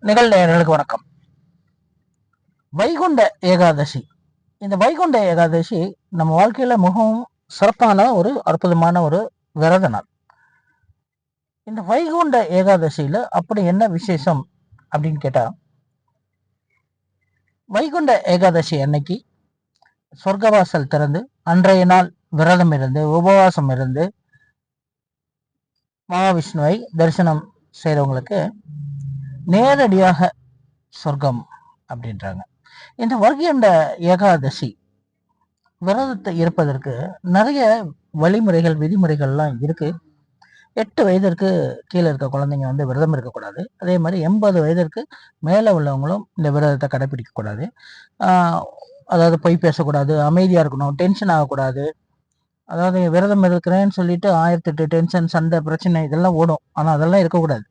நிகழ்நேயர்களுக்கு வணக்கம். வைகுண்ட ஏகாதசி. இந்த வைகுண்ட ஏகாதசி நம்ம வாழ்க்கையில மிகவும் சிறப்பான ஒரு அற்புதமான ஒரு விரத நாள். இந்த வைகுண்ட ஏகாதசியில அப்படி என்ன விசேஷம் அப்படின்னு கேட்டா, வைகுண்ட ஏகாதசி அன்னைக்கு சொர்க்கவாசல் திறந்து அன்றைய நாள் விரதம் இருந்து உபவாசம் இருந்து மகாவிஷ்ணுவை தரிசனம் செய்றவங்களுக்கு நேரடியாக சொர்க்கம் அப்படின்றாங்க. இந்த வைகுண்ட ஏகாதசி விரதத்தை இருப்பதற்கு நிறைய வழிமுறைகள் விதிமுறைகள்லாம் இருக்கு. 8 வயதிற்கு கீழே இருக்க குழந்தைங்க வந்து விரதம் இருக்கக்கூடாது. அதே மாதிரி 80 வயதிற்கு மேலே உள்ளவங்களும் இந்த விரதத்தை கடைபிடிக்கக்கூடாது. அதாவது பொய் பேசக்கூடாது, அமைதியாக இருக்கணும், டென்ஷன் ஆகக்கூடாது. அதாவது விரதம் இருக்கிறேன்னு சொல்லிட்டு 1008 டென்ஷன், சண்டை, பிரச்சனை இதெல்லாம் ஓடும். ஆனால் அதெல்லாம் இருக்கக்கூடாது.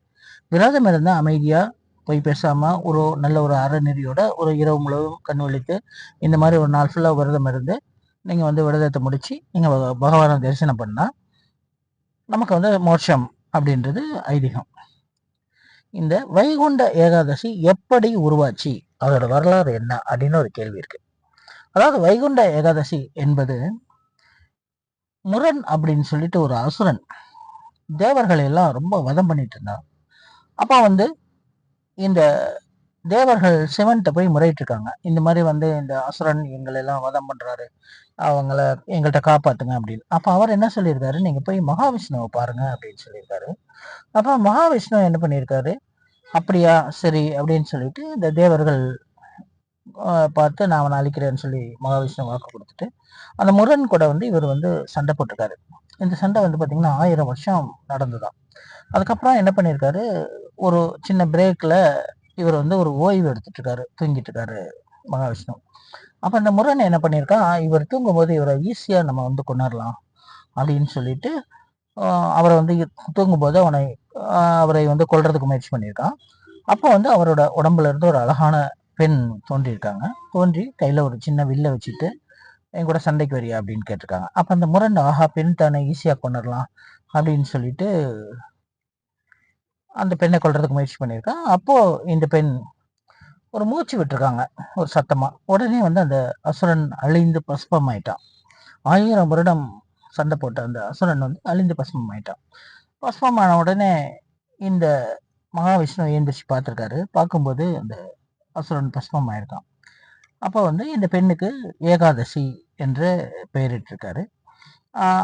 விரதம் இருந்தால் அமைதியாக பொய் பேசாமல் ஒரு நல்ல ஒரு அறநெறியோட ஒரு இரவு முழுவதும் கண் விழித்து இந்த மாதிரி ஒரு நாள் ஃபுல்லாக விரதம் இருந்து நீங்கள் வந்து விரதத்தை முடித்து நீங்கள் பகவானை தரிசனம் பண்ணால் நமக்கு வந்து மோட்சம் அப்படின்றது ஐதீகம். இந்த வைகுண்ட ஏகாதசி எப்படி உருவாச்சு, அதோட வரலாறு என்ன அப்படின்னு ஒரு கேள்வி இருக்கு. அதாவது வைகுண்ட ஏகாதசி என்பது முரண் அப்படின்னு சொல்லிட்டு ஒரு அசுரன் தேவர்களை எல்லாம் ரொம்ப வதம் பண்ணிட்டு இருந்தான். அப்போ வந்து இந்த தேவர்கள் சிவன்கிட்ட போய் முறையிட்டு இருக்காங்க. இந்த மாதிரி வந்து இந்த அசுரன் எங்களை எல்லாம் வதம் பண்றாரு, அவங்கள எங்கள்கிட்ட காப்பாத்துங்க அப்படின்னு. அப்ப அவர் என்ன சொல்லியிருக்காரு, நீங்க போய் மகாவிஷ்ணுவை பாருங்க அப்படின்னு சொல்லியிருக்காரு. அப்ப மகாவிஷ்ணு என்ன பண்ணியிருக்காரு, அப்படியா சரி அப்படின்னு சொல்லிட்டு இந்த தேவர்கள் பார்த்து நான் அவனை அழிக்கிறேன்னு சொல்லி மகாவிஷ்ணு வாக்கு கொடுத்துட்டு அந்த முருகன் கூட வந்து இவர் வந்து சண்டை போட்டிருக்காரு. இந்த சண்டை வந்து பார்த்தீங்கன்னா 1000 வருஷம் நடந்துதான். அதுக்கப்புறம் என்ன பண்ணியிருக்காரு, ஒரு சின்ன பிரேக்ல இவர் வந்து ஒரு ஓய்வு எடுத்துட்டு இருக்காரு, தூங்கிட்டு இருக்காரு மகாவிஷ்ணு. அப்ப இந்த முருகன் என்ன பண்ணியிருக்கான், இவர் தூங்கும்போது இவரை ஈஸியா நம்ம வந்து கொண்டாடலாம் அப்படின்னு சொல்லிட்டு அவரை வந்து தூங்கும்போது அவரை வந்து கொல்றதுக்கு முயற்சி பண்ணியிருக்கான். அப்போ வந்து அவரோட உடம்புல இருந்து ஒரு அழகான பெண் தோன்றியிருக்காங்க. தோன்றி கையில ஒரு சின்ன வில்ல வச்சுட்டு என் கூட சண்டைக்கு வரியா அப்படின்னு கேட்டிருக்காங்க. அப்ப அந்த முரண் ஆஹா பெண் தானே ஈஸியா கொண்டுடலாம் அப்படின்னு சொல்லிட்டு அந்த பெண்ணை கொல்றதுக்கு முயற்சி பண்ணியிருக்கான். அப்போ இந்த பெண் ஒரு மூச்சு விட்டுருக்காங்க ஒரு சத்தமா. உடனே வந்து அந்த அசுரன் அழிந்து பஸ்பம் ஆயிட்டான். 1000 வருடம் சண்டை போட்ட அந்த அசுரன் வந்து அழிந்து பஸ்பம் ஆயிட்டான். பஸ்பமான உடனே இந்த மகாவிஷ்ணு எழுந்திரிச்சு பார்த்துருக்காரு. பார்க்கும்போது அந்த அசுரன் பஸ்பம் ஆயிருக்கான். அப்போ வந்து இந்த பெண்ணுக்கு ஏகாதசி என்று பெயரிட்டிருக்காரு.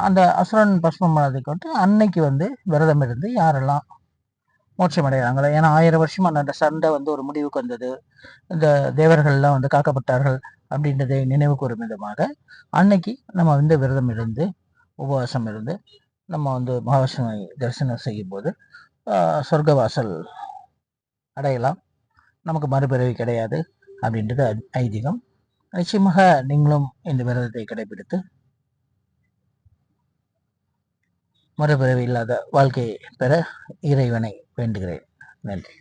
அந்த அசுரன் பஸ்பம் ஆனதுக்கு வந்து அன்னைக்கு வந்து விரதம் இருந்து யாரெல்லாம் மோட்சம் அடைகிறாங்களோ, ஏன்னா 1000 வருஷமா அந்த சண்டை வந்து ஒரு முடிவுக்கு வந்தது, இந்த தேவர்கள்லாம் வந்து காக்கப்பட்டார்கள் அப்படின்றதை நினைவு கூறும் விதமாக அன்னைக்கு நம்ம வந்து விரதம் இருந்து உபவாசம் இருந்து நம்ம வந்து மகாவிஷ்ணுவை தரிசனம் செய்யும் போது சொர்க்கவாசல் அடையலாம், நமக்கு மறுபிறவி கிடையாது அப்படின்றது ஐதீகம். நிச்சயமாக நீங்களும் இந்த விரதத்தை கடைபிடித்து மறுபிறவி இல்லாத வாழ்க்கையை பெற இறைவனை வேண்டுகிறேன். நன்றி.